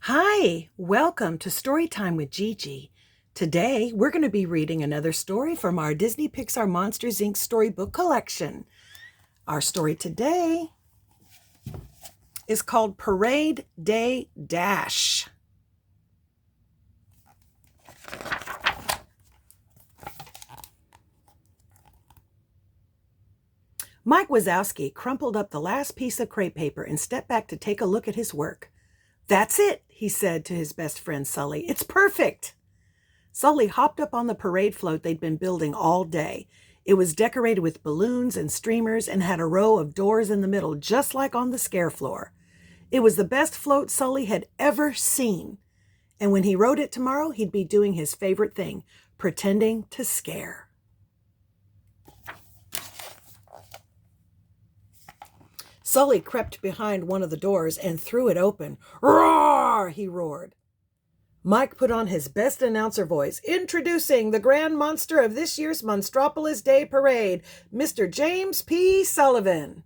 Hi, welcome to Storytime with Gigi. Today, we're going to be reading another story from our Disney Pixar Monsters, Inc. storybook collection. Our story today is called Parade Day Dash. Mike Wazowski crumpled up the last piece of crepe paper and stepped back to take a look at his work. "That's it," he said to his best friend Sully. "It's perfect." Sully hopped up on the parade float they'd been building all day. It was decorated with balloons and streamers and had a row of doors in the middle, just like on the scare floor. It was the best float Sully had ever seen. And when he rode it tomorrow, he'd be doing his favorite thing, pretending to scare. Sully crept behind one of the doors and threw it open. "Roar!" he roared. Mike put on his best announcer voice. "Introducing the grand monster of this year's Monstropolis Day Parade, Mr. James P. Sullivan."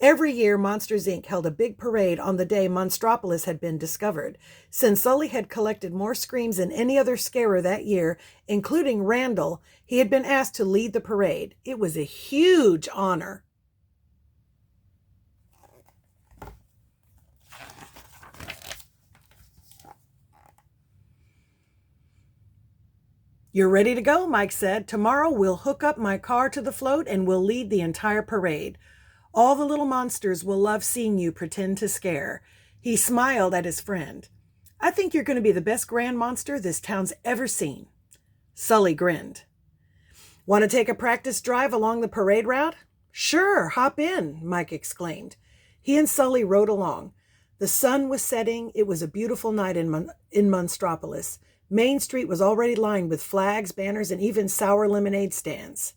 Every year, Monsters, Inc. held a big parade on the day Monstropolis had been discovered. Since Sully had collected more screams than any other scarer that year, including Randall, he had been asked to lead the parade. It was a huge honor. "You're ready to go," Mike said. "Tomorrow we'll hook up my car to the float and we'll lead the entire parade. All the little monsters will love seeing you pretend to scare." He smiled at his friend. "I think you're going to be the best grand monster this town's ever seen." Sully grinned. "Want to take a practice drive along the parade route?" "Sure, hop in," Mike exclaimed. He and Sully rode along. The sun was setting. It was a beautiful night in Monstropolis. Main Street was already lined with flags, banners, and even sour lemonade stands.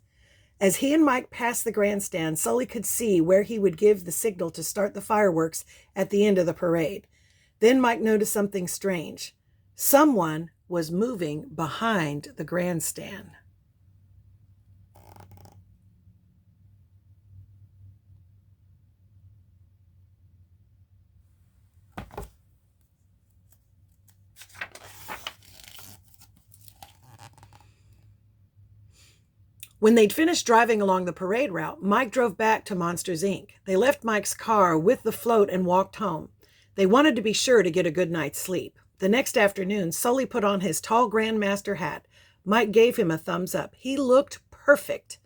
As he and Mike passed the grandstand, Sully could see where he would give the signal to start the fireworks at the end of the parade. Then Mike noticed something strange. Someone was moving behind the grandstand. When they'd finished driving along the parade route, Mike drove back to Monsters, Inc. They left Mike's car with the float and walked home. They wanted to be sure to get a good night's sleep. The next afternoon, Sully put on his tall Grandmaster hat. Mike gave him a thumbs up. He looked perfect.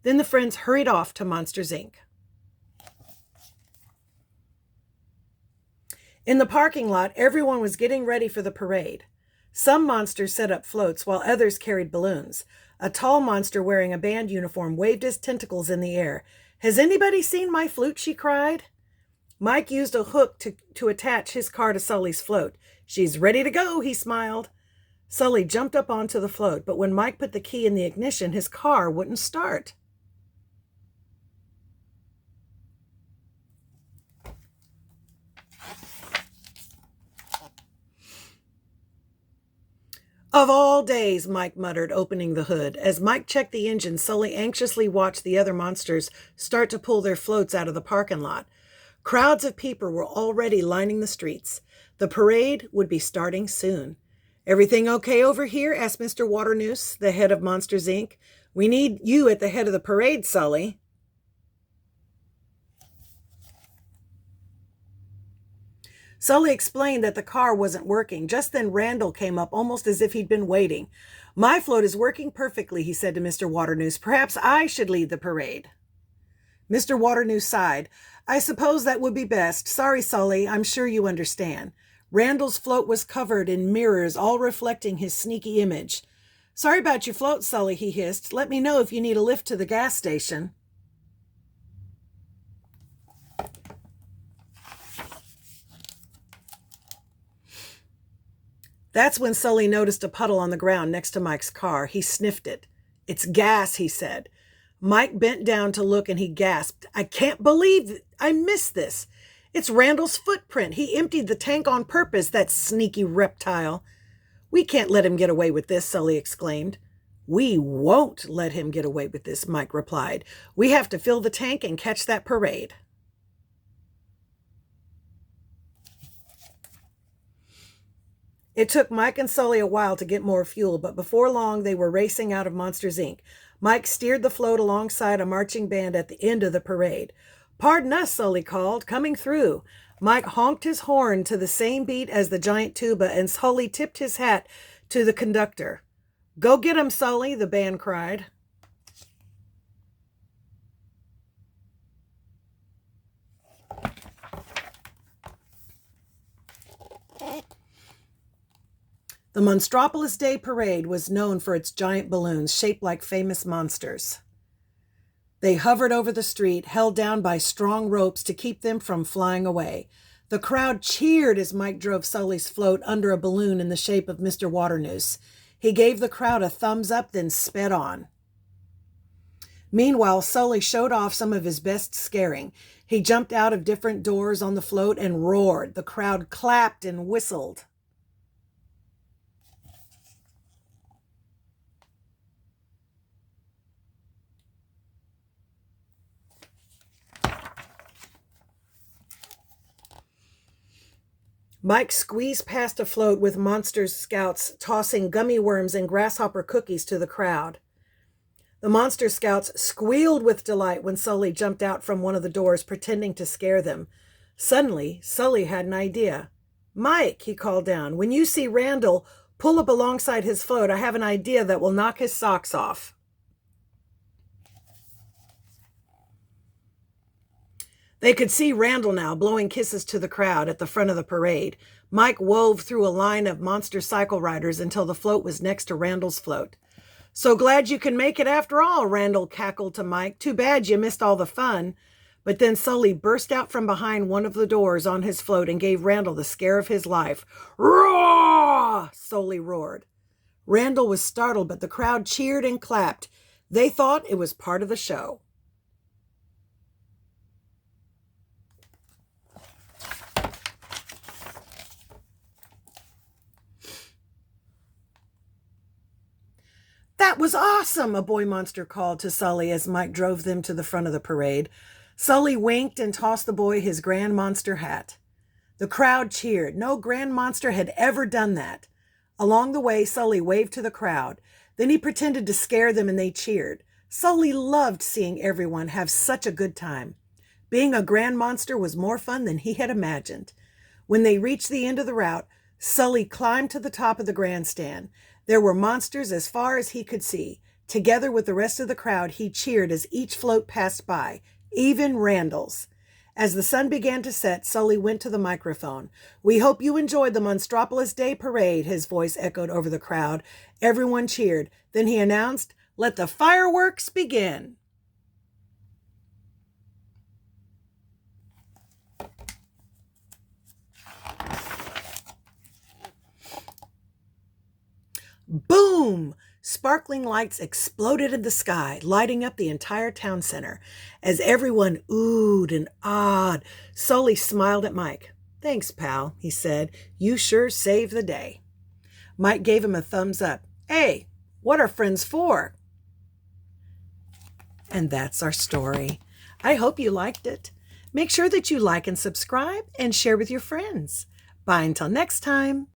Then the friends hurried off to Monsters, Inc. In the parking lot, everyone was getting ready for the parade. Some monsters set up floats while others carried balloons. A tall monster wearing a band uniform waved his tentacles in the air. "Has anybody seen my flute?" she cried. Mike used a hook to attach his car to Sully's float. "She's ready to go," he smiled. Sully jumped up onto the float, but when Mike put the key in the ignition, his car wouldn't start. "Of all days," Mike muttered, opening the hood. As Mike checked the engine, Sully anxiously watched the other monsters start to pull their floats out of the parking lot. Crowds of people were already lining the streets. The parade would be starting soon. "Everything okay over here?" asked Mr. Waternoose, the head of Monsters, Inc. "We need you at the head of the parade, Sully." Sully explained that the car wasn't working. Just then Randall came up, almost as if he'd been waiting. "My float is working perfectly," he said to Mr. Waternoose. "Perhaps I should lead the parade." Mr. Waternoose sighed. "I suppose that would be best. Sorry, Sully, I'm sure you understand." Randall's float was covered in mirrors, all reflecting his sneaky image. "Sorry about your float, Sully," he hissed. "Let me know if you need a lift to the gas station." That's when Sully noticed a puddle on the ground next to Mike's car. He sniffed it. "It's gas," he said. Mike bent down to look and he gasped. "I can't believe I missed this. It's Randall's footprint. He emptied the tank on purpose, that sneaky reptile." "We can't let him get away with this," Sully exclaimed. "We won't let him get away with this," Mike replied. "We have to fill the tank and catch that parade." It took Mike and Sully a while to get more fuel, but before long they were racing out of Monsters, Inc. Mike steered the float alongside a marching band at the end of the parade. "Pardon us," Sully called, "coming through." Mike honked his horn to the same beat as the giant tuba, and Sully tipped his hat to the conductor. "Go get 'em, Sully," the band cried. The Monstropolis Day Parade was known for its giant balloons shaped like famous monsters. They hovered over the street, held down by strong ropes to keep them from flying away. The crowd cheered as Mike drove Sully's float under a balloon in the shape of Mr. Waternoose. He gave the crowd a thumbs up, then sped on. Meanwhile, Sully showed off some of his best scaring. He jumped out of different doors on the float and roared. The crowd clapped and whistled. Mike squeezed past a float with Monsters Scouts tossing gummy worms and grasshopper cookies to the crowd. The Monster Scouts squealed with delight when Sully jumped out from one of the doors, pretending to scare them. Suddenly, Sully had an idea. "Mike," he called down, "when you see Randall pull up alongside his float, I have an idea that will knock his socks off." They could see Randall now, blowing kisses to the crowd at the front of the parade. Mike wove through a line of monster cycle riders until the float was next to Randall's float. "So glad you can make it after all," Randall cackled to Mike. "Too bad you missed all the fun." But then Sully burst out from behind one of the doors on his float and gave Randall the scare of his life. "Roar!" Sully roared. Randall was startled, but the crowd cheered and clapped. They thought it was part of the show. "That was awesome," a boy monster called to Sully as Mike drove them to the front of the parade. Sully winked and tossed the boy his grand monster hat. The crowd cheered. No grand monster had ever done that. Along the way, Sully waved to the crowd. Then he pretended to scare them and they cheered. Sully loved seeing everyone have such a good time. Being a grand monster was more fun than he had imagined. When they reached the end of the route, Sully climbed to the top of the grandstand. There were monsters as far as he could see. Together with the rest of the crowd, he cheered as each float passed by, even Randall's. As the sun began to set, Sully went to the microphone. "We hope you enjoyed the Monstropolis Day Parade," his voice echoed over the crowd. Everyone cheered. Then he announced, "Let the fireworks begin." Boom! Sparkling lights exploded in the sky, lighting up the entire town center. As everyone oohed and ahed, Sully smiled at Mike. "Thanks, pal," he said. "You sure saved the day." Mike gave him a thumbs up. "Hey, what are friends for?" And that's our story. I hope you liked it. Make sure that you like and subscribe and share with your friends. Bye until next time.